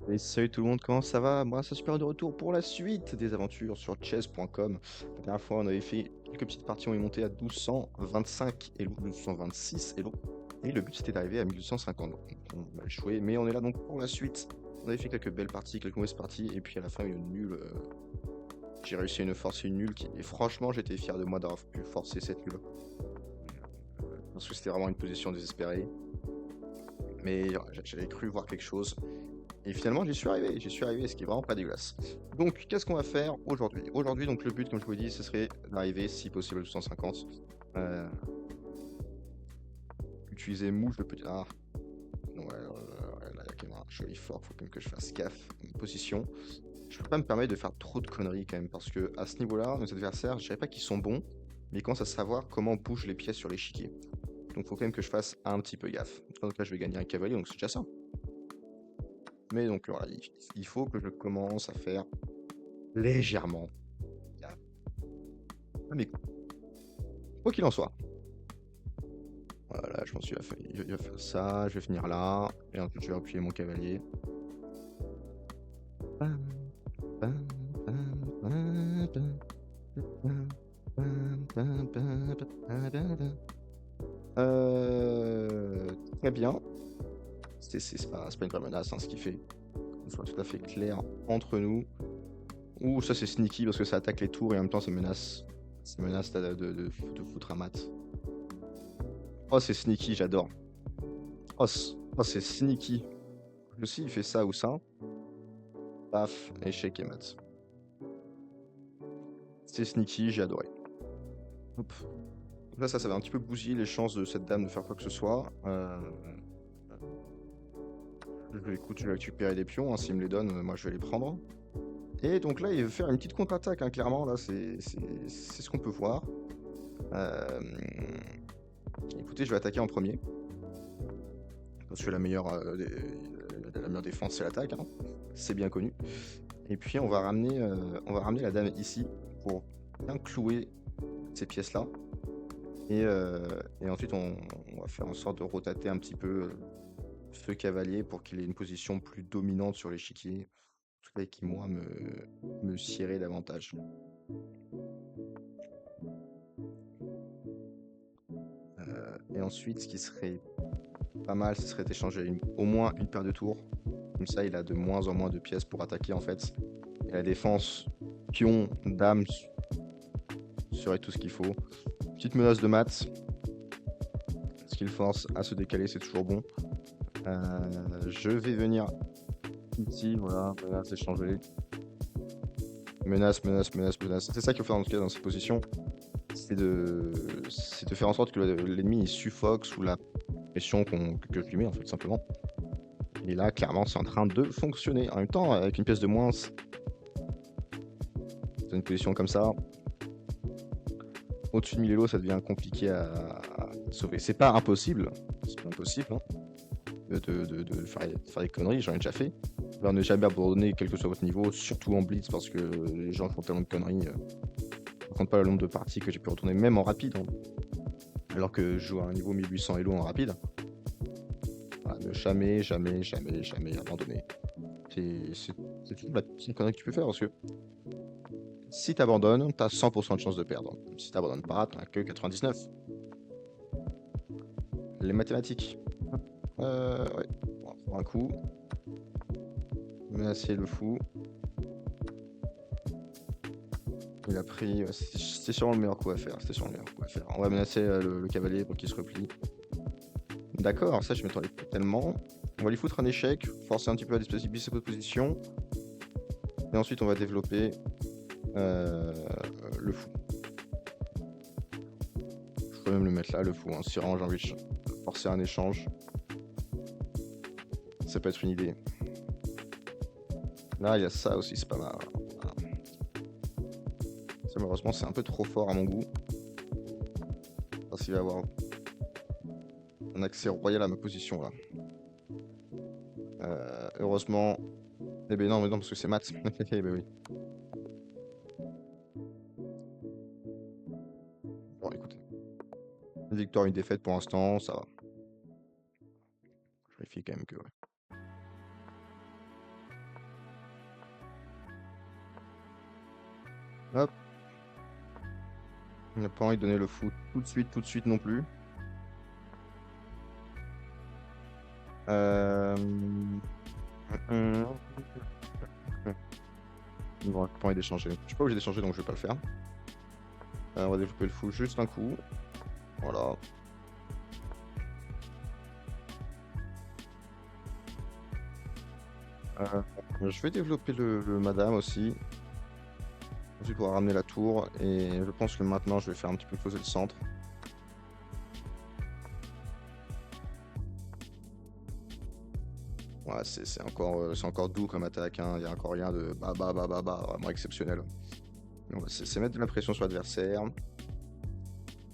Et salut tout le monde, comment ça va? Moi, ça super de retour pour la suite des aventures sur chess.com. La dernière fois, on avait fait quelques petites parties, on est monté à 1225 Elo, 1226 Elo. Et le but c'était d'arriver à 1250. Donc, on a échoué, mais on est là donc pour la suite. On avait fait quelques belles parties, quelques mauvaises parties, et puis à la fin, une nulle. J'ai réussi à une forcer une nulle et franchement, j'étais fier de moi d'avoir pu forcer cette nulle. Parce que c'était vraiment une position désespérée. Mais j'avais cru voir quelque chose. Et finalement, j'y suis arrivé, ce qui est vraiment pas dégueulasse. Donc, qu'est-ce qu'on va faire aujourd'hui? Aujourd'hui, donc le but, comme je vous l'ai dit, ce serait d'arriver, si possible, à 250. Euh, Utiliser mouche de petit. Ah, non, ouais, là, il y a quand même un joli fort, faut quand même que je fasse gaffe. Une position. Je peux pas me permettre de faire trop de conneries quand même, parce que à ce niveau-là, nos adversaires, je savais pas qu'ils sont bons, mais ils commencent à savoir comment bougent les pièces sur l'échiquier. Donc, faut quand même que je fasse un petit peu gaffe. Donc là, je vais gagner un cavalier, donc c'est déjà ça. Mais donc, voilà, il faut que je commence à faire légèrement gaffe. Ah, mais quoi qu'il en soit, voilà, je pense qu'il va, il va faire ça, je vais finir là, et ensuite je vais appuyer mon cavalier. Pam, pam, pam, pam, pam, pam, pam, pam, pam, pam, pam, pam. Très bien. C'est pas une vraie menace, hein, ce qu'il fait. Qu'on soit tout à fait clair entre nous. Ouh, ça c'est sneaky parce que ça attaque les tours et en même temps ça menace. Ça menace de foutre un mat. Oh, c'est sneaky, j'adore. Oh, c'est sneaky. Si il fait ça ou ça, paf, échec et mat. C'est sneaky, j'ai adoré. Hop. Donc là, ça va un petit peu bousiller les chances de cette dame de faire quoi que ce soit. Écoute, je vais récupérer des pions, hein, s'il me les donne, moi je vais les prendre. Et donc là, il veut faire une petite contre-attaque, hein, clairement, là, c'est ce qu'on peut voir. Euh, Écoutez, je vais attaquer en premier. Parce que la meilleure défense, c'est l'attaque, hein. C'est bien connu. Et puis, on va ramener la dame ici pour bien clouer ces pièces-là. Et ensuite, on va faire en sorte de rotater un petit peu ce cavalier pour qu'il ait une position plus dominante sur l'échiquier, en tout cas qui, moi, me scierait davantage. Et ensuite, ce qui serait pas mal, ce serait d'échanger au moins une paire de tours. Comme ça, il a de moins en moins de pièces pour attaquer, en fait. Et la défense, pion, dame, serait tout ce qu'il faut. Petite menace de maths, ce qui le force à se décaler, c'est toujours bon. Je vais venir ici, voilà, menace échangée. Menace, menace, menace, menace. C'est ça qu'il faut faire en tout cas dans cette position. C'est de faire en sorte que l'ennemi il suffoque sous la pression que je lui mets en fait simplement. Et là clairement c'est en train de fonctionner. En même temps avec une pièce de moins, dans une position comme ça, au-dessus de 1000 Elo ça devient compliqué à sauver. C'est pas impossible, c'est pas impossible hein, de faire des conneries, j'en ai déjà fait. Alors ne jamais abandonner quel que soit votre niveau, surtout en blitz parce que les gens font tellement de conneries. Je compte pas le nombre de parties que j'ai pu retourner même en rapide, hein, alors que je joue à un niveau 1800 Elo en rapide. Voilà, ne jamais, jamais, jamais, jamais abandonner. C'est toute la petite connerie que tu peux faire parce que si t'abandonnes, t'as 100% de chance de perdre. Si t'abandonnes pas, t'en as que 99. Les mathématiques. Ouais. On va prendre un coup. Menacer le fou. Il a pris. C'est sûrement le meilleur coup à faire. C'était sûrement le meilleur coup à faire. On va menacer le cavalier pour qu'il se replie. D'accord, ça je m'attendais pas tellement. On va lui foutre un échec, forcer un petit peu à déstabiliser sa position. Et ensuite on va développer euh, le fou. Je peux même le mettre là, le fou. Hein. Si vraiment j'ai envie de forcer un échange, ça peut être une idée. Là, il y a ça aussi, c'est pas mal. Voilà. Ça, malheureusement, c'est un peu trop fort à mon goût. Parce qu'il va avoir un accès royal à ma position là. Heureusement. Eh ben non, mais non, parce que c'est mat. Eh ben oui. Bon, écoutez. Une victoire, une défaite pour l'instant, ça va. Je vérifie quand même que. Ouais. Hop. On n'a pas envie de donner le fou tout de suite non plus. Euh... Bon, j'ai pas envie d'échanger. Je suis pas obligé d'échanger donc je vais pas le faire. On va développer le fou juste un coup. Voilà. Je vais développer le madame aussi. Ensuite pour ramener la tour. Et je pense que maintenant je vais faire un petit peu closer le centre. Ouais, c'est encore doux comme attaque, hein. Il n'y a encore rien de vraiment exceptionnel. Donc, c'est mettre de la pression sur l'adversaire.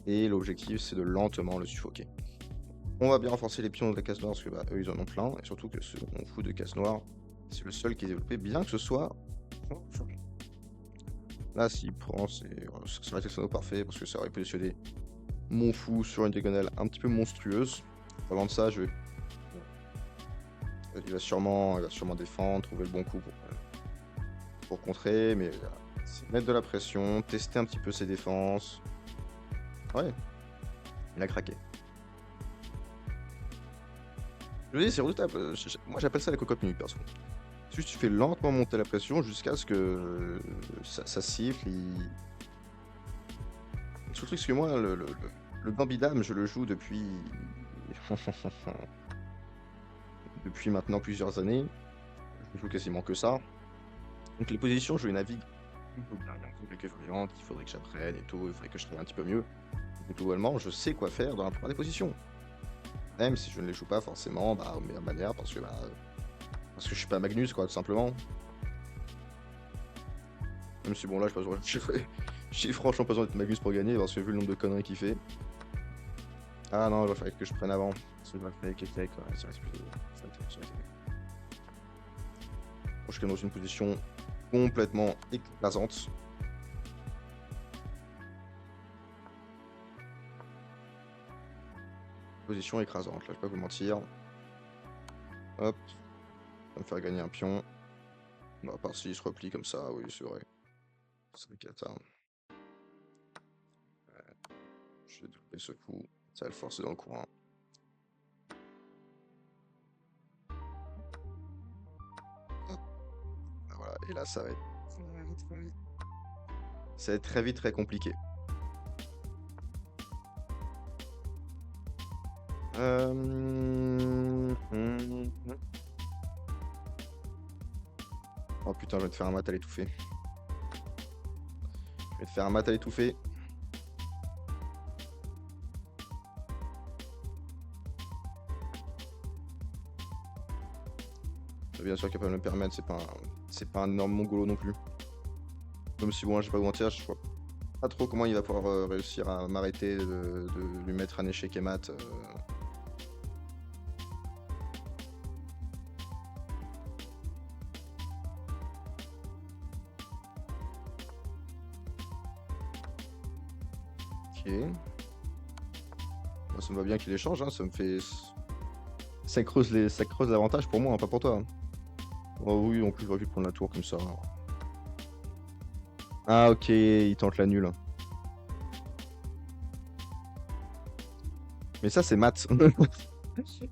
Et l'objectif, c'est de lentement le suffoquer. On va bien renforcer les pions de la case noire parce que eux, ils en ont plein. Et surtout que ce on fout de case noire, c'est le seul qui est développé, bien que ce soit. Là, s'il prend, ça aurait été le parfait parce que ça aurait positionné mon fou sur une diagonale un petit peu monstrueuse. Avant de ça, il va sûrement défendre, trouver le bon coup pour contrer, mais c'est mettre de la pression, tester un petit peu ses défenses. Ouais, il a craqué. Je vous dis, c'est redoutable. Moi, j'appelle ça la cocotte minute, perso. Juste, tu fais lentement monter la pression jusqu'à ce que ça siffle. Le seul truc, c'est que moi, le Gambidam, je le joue depuis. depuis maintenant plusieurs années. Je joue quasiment que ça. Donc, les positions, je les navigue. Il y a quelques variantes qu'il faudrait que j'apprenne et tout. Il faudrait que je travaille un petit peu mieux. Globalement, je sais quoi faire dans la plupart des positions. Même si je ne les joue pas forcément de meilleure manière parce que je suis pas Magnus, quoi, tout simplement. Même si bon là, j'ai franchement pas besoin d'être Magnus pour gagner parce que vu le nombre de conneries qu'il fait. Ah non, il va falloir que je prenne avant. Parce que je vais faire quelques quoi. Ça reste plus de... Je suis dans une position complètement écrasante. Position écrasante, là, je vais pas vous mentir. Hop. Ça va me faire gagner un pion. Bon, à part s'il se replie comme ça, oui, c'est vrai. C'est cata. Je vais doubler ce coup. Ça va le forcer dans le coin. Hop. Voilà. Et là, ça va être très vite très compliqué. Oh putain, je vais te faire un mat à l'étouffer. Je vais te faire un mat à l'étouffer. Bien sûr qu'il peut me le permettre, c'est pas un énorme mongolo non plus. Même si bon, je vais pas vous mentir, je vois pas trop comment il va pouvoir réussir à m'arrêter de lui mettre un échec et mat. Ok. Moi, ça me va bien qu'il échange, hein, ça me fait. Ça creuse l'avantage pour moi, hein, pas pour toi. Hein. Oh oui, en plus j'aurais pu prendre la tour comme ça. Ah ok, il tente la nulle. Mais ça c'est mat.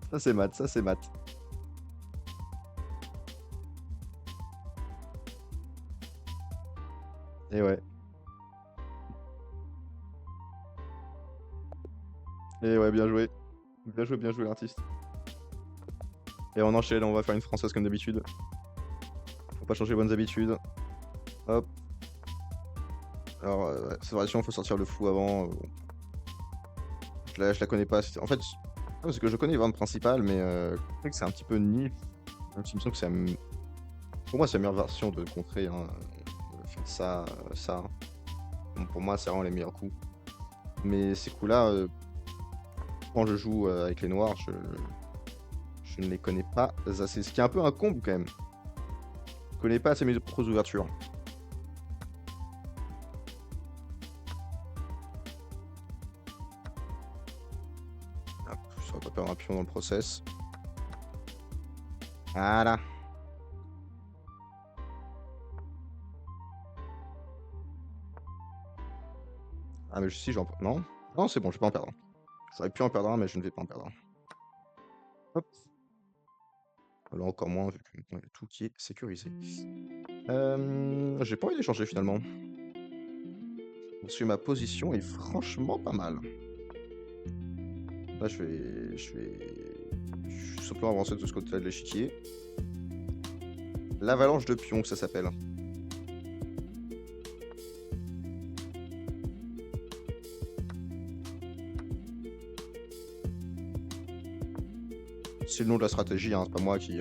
Ça c'est mat, ça c'est mat. Et ouais. Et ouais, bien joué. Bien joué l'artiste. Et on enchaîne, on va faire une française comme d'habitude. Faut pas changer les bonnes habitudes. Hop. Alors, cette variation, faut sortir le fou avant. Je la connais pas. En fait, c'est que je connais les ventes principales, mais je sais que c'est un petit peu nif. Même si il me semble que c'est pour moi, c'est la meilleure version de contrer. Hein, de faire ça. Bon, pour moi, c'est vraiment les meilleurs coups. Mais ces coups-là, quand je joue avec les noirs, je ne les connais pas assez. Ce qui est un peu un comble quand même. Je connais pas assez mes propres ouvertures. Hop, ça va pas perdre un pion dans le process. Voilà. Ah, mais si, j'en... Non? Non, c'est bon, je vais pas en perdre. J'aurais pu en perdre un, mais je ne vais pas en perdre un. Hop. Là, encore moins, vu que maintenant, il y a tout qui est sécurisé. J'ai pas envie d'échanger, finalement. Parce que ma position est franchement pas mal. Là, je vais simplement avancer de ce côté-là de l'échiquier. L'avalanche de pions, que ça s'appelle. C'est le nom de la stratégie, hein, c'est pas moi qui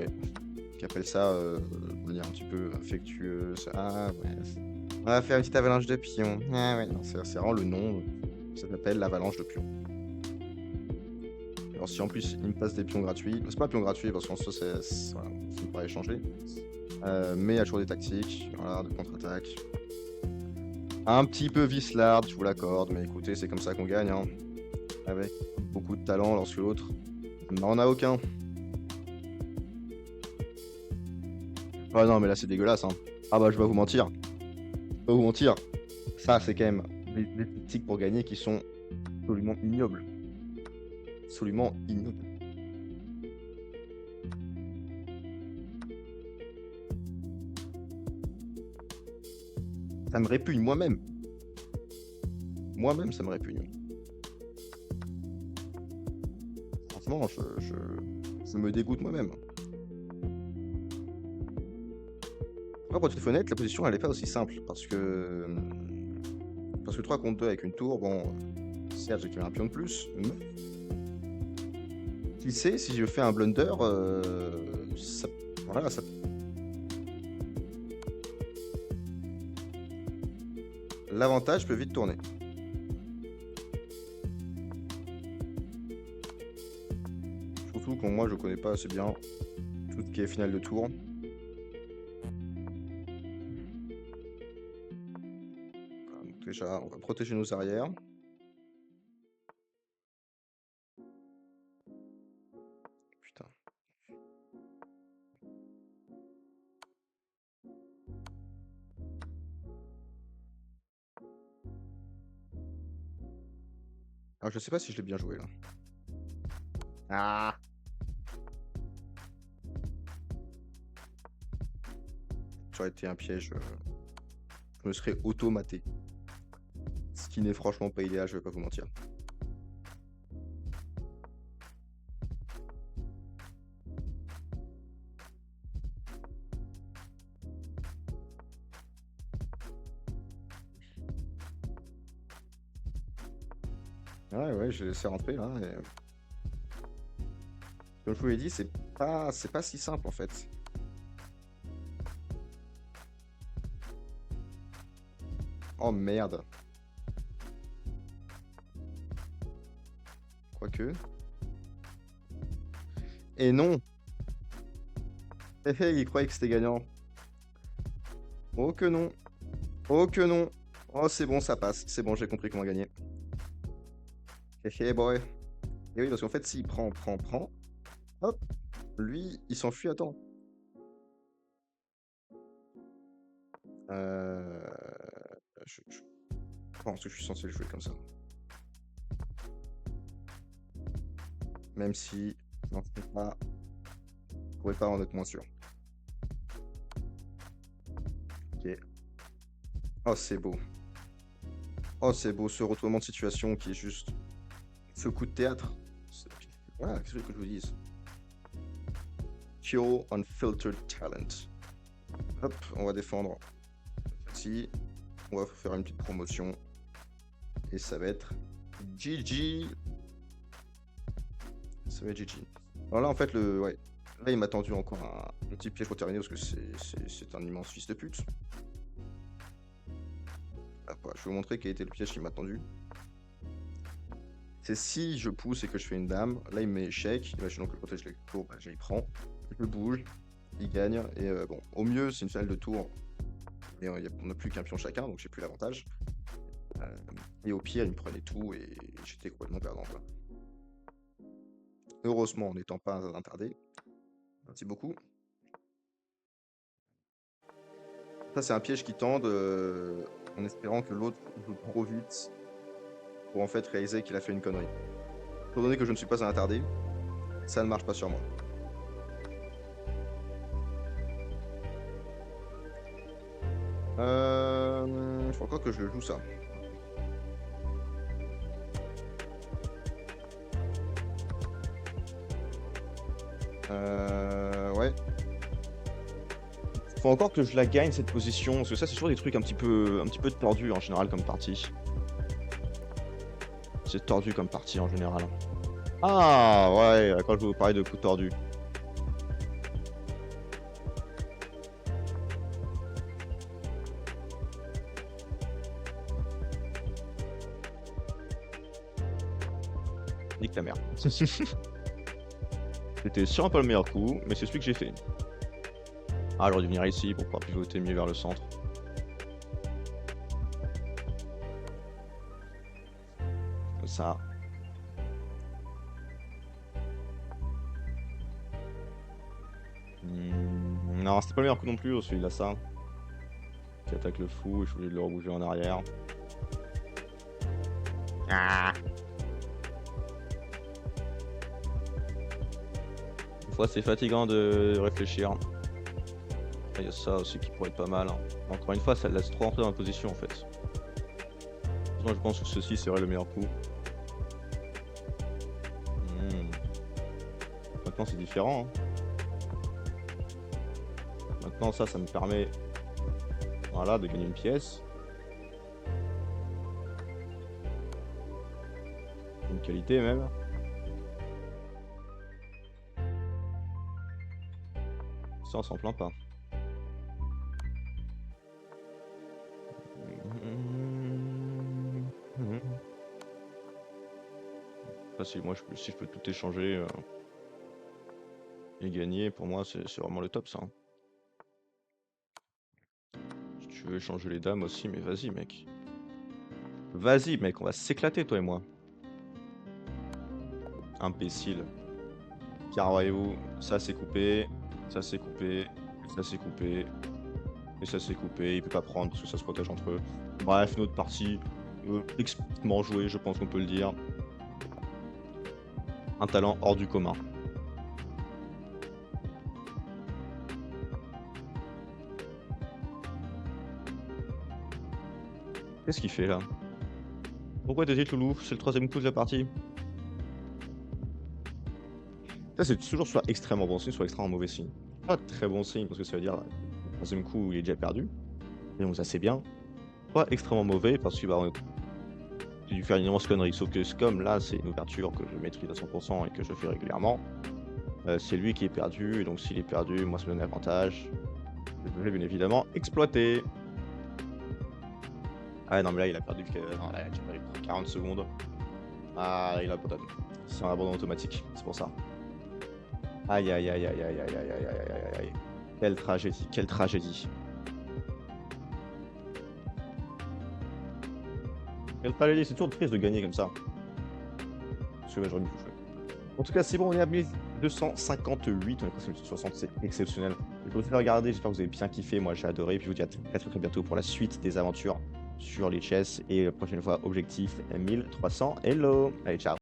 appelle ça de manière un petit peu affectueuse. Ah ouais. On va faire une petite avalanche de pions. Ah ouais, non, c'est vraiment le nom. Ça s'appelle l'avalanche de pions. Alors si en plus il me passe des pions gratuits, c'est pas un pion gratuit parce qu'en soi voilà, ça me paraît échanger. Mais il y a toujours des tactiques, voilà, de contre-attaque. Un petit peu vicelard, je vous l'accorde, mais écoutez, c'est comme ça qu'on gagne, hein. Avec beaucoup de talent lorsque l'autre n'en a aucun. Ouais, non, mais là c'est dégueulasse, hein. Ah bah je vais pas vous mentir. Je vais pas vous mentir. Ça, c'est quand même des tactiques pour gagner qui sont absolument ignobles. Absolument ignobles. Ça me répugne moi-même. Moi-même, ça me répugne. Franchement, je me dégoûte moi-même. Après, pour être tout honnête, la position, elle est pas aussi simple. Parce que 3 contre 2 avec une tour, bon, certes, j'ai un pion de plus, mais qui sait, si je fais un blunder, voilà, l'avantage peut vite tourner. Surtout quand moi, je connais pas assez bien tout ce qui est finale de tour. Donc déjà, on va protéger nos arrières. Putain. Alors, je sais pas si je l'ai bien joué là. Ah! Ça aurait été un piège. Je me serais automaté. Ce qui n'est franchement pas idéal, je vais pas vous mentir. Ouais, ouais, j'ai laissé rentrer là. Et... Comme je vous l'ai dit, c'est pas si simple en fait. Oh merde. Quoique. Et non! Hé hé, il croyait que c'était gagnant. Oh que non! Oh que non! Oh, c'est bon, ça passe. C'est bon, j'ai compris comment gagner. Hé hé, boy. Et oui, parce qu'en fait, s'il prend, hop, lui, il s'enfuit à temps. Euh... Je pense que je suis censé le jouer comme ça. Même si, je n'en sais pas, je pourrais pas en être moins sûr. Ok. Oh, c'est beau. Oh, c'est beau, ce retournement de situation qui est juste ce coup de théâtre. Voilà, qu'est-ce que je vous dise? Pure Unfiltered Talent. Hop, on va défendre ici. On va faire une petite promotion. Et ça va être GG. Ça va être GG. Alors là, en fait, ouais. Là, il m'a tendu encore un petit piège pour terminer parce que c'est un immense fils de pute. Hop, voilà, je vais vous montrer quel était le piège qu'il m'a tendu. C'est si je pousse et que je fais une dame, là il me met échec, imaginons que le protège les tours, bah, j'y prends, je bouge, il gagne, et bon, au mieux c'est une finale de tour, et on n'a plus qu'un pion chacun, donc j'ai plus l'avantage. Et au pire il me prenait tout et j'étais complètement perdant, quoi. Heureusement en n'étant pas interdé. Merci beaucoup. Ça c'est un piège qui tend en espérant que l'autre joue trop vite pour en fait réaliser qu'il a fait une connerie. Étant donné que je ne suis pas un attardé, ça ne marche pas sur moi. Je crois encore que je le joue ça. Ouais. Faut encore que je la gagne cette position, parce que ça c'est toujours des trucs un petit peu tordus en général comme partie. C'est tordu comme partie en général. Ah ouais, quand je vous parlais de coups tordus. Nique la merde. C'était sûrement pas le meilleur coup, mais c'est celui que j'ai fait. Ah, j'aurais dû venir ici pour pouvoir pivoter mieux vers le centre. Comme ça. Non, c'était pas le meilleur coup non plus, celui-là, ça. Qui attaque le fou, et je suis obligé de le rebouger en arrière. Ah. Des fois, c'est fatigant de réfléchir. Il y a ça aussi qui pourrait être pas mal. Encore une fois, ça laisse trop entrer dans la position en fait. Sinon, je pense que ceci serait le meilleur coup. Maintenant, c'est différent. Maintenant, ça me permet, voilà, de gagner une pièce. Une qualité même. Ça, on s'en plaint pas. Enfin, si je peux tout échanger et gagner, pour moi, c'est vraiment le top, ça. Si tu veux échanger les dames aussi, mais vas-y, mec. Vas-y, mec, on va s'éclater, toi et moi. Imbécile. Car voyez-vous, ça c'est coupé, ça c'est coupé, ça c'est coupé, et ça c'est coupé, il peut pas prendre parce que ça se protège entre eux. Bref, une autre partie explicitement jouée, je pense qu'on peut le dire. Un talent hors du commun. Qu'est-ce qu'il fait là? Pourquoi t'hésites, Loulou? C'est le troisième coup de la partie. Ça, c'est toujours soit extrêmement bon signe, soit extrêmement mauvais signe. Pas très bon signe, parce que ça veut dire le troisième coup, il est déjà perdu. Et donc ça, c'est bien. Pas extrêmement mauvais, parce que j'ai dû faire une immense connerie. Sauf que comme là, c'est une ouverture que je maîtrise à 100% et que je fais régulièrement. C'est lui qui est perdu, et donc s'il est perdu, moi ça me donne l'avantage. Je vais bien évidemment exploiter. Ah non, mais là, il a perdu non, là, il a perdu 40 secondes. Ah, il abandonne. C'est un abandon automatique, c'est pour ça. Aïe aïe aïe aïe aïe aïe aïe aïe aïe aïe aïe. Quelle tragédie, quelle tragédie. Quelle tragédie, c'est toujours triste de gagner comme ça. Parce que j'aurais dû tout jouer. En tout cas, c'est bon, on est à 1258, on est presque à 1260, c'est exceptionnel. Je vous ai regardé, j'espère que vous avez bien kiffé, moi j'ai adoré, puis je vous dis à très bientôt pour la suite des aventures sur les chess, et la prochaine fois, objectif 1300. Hello, allez, ciao.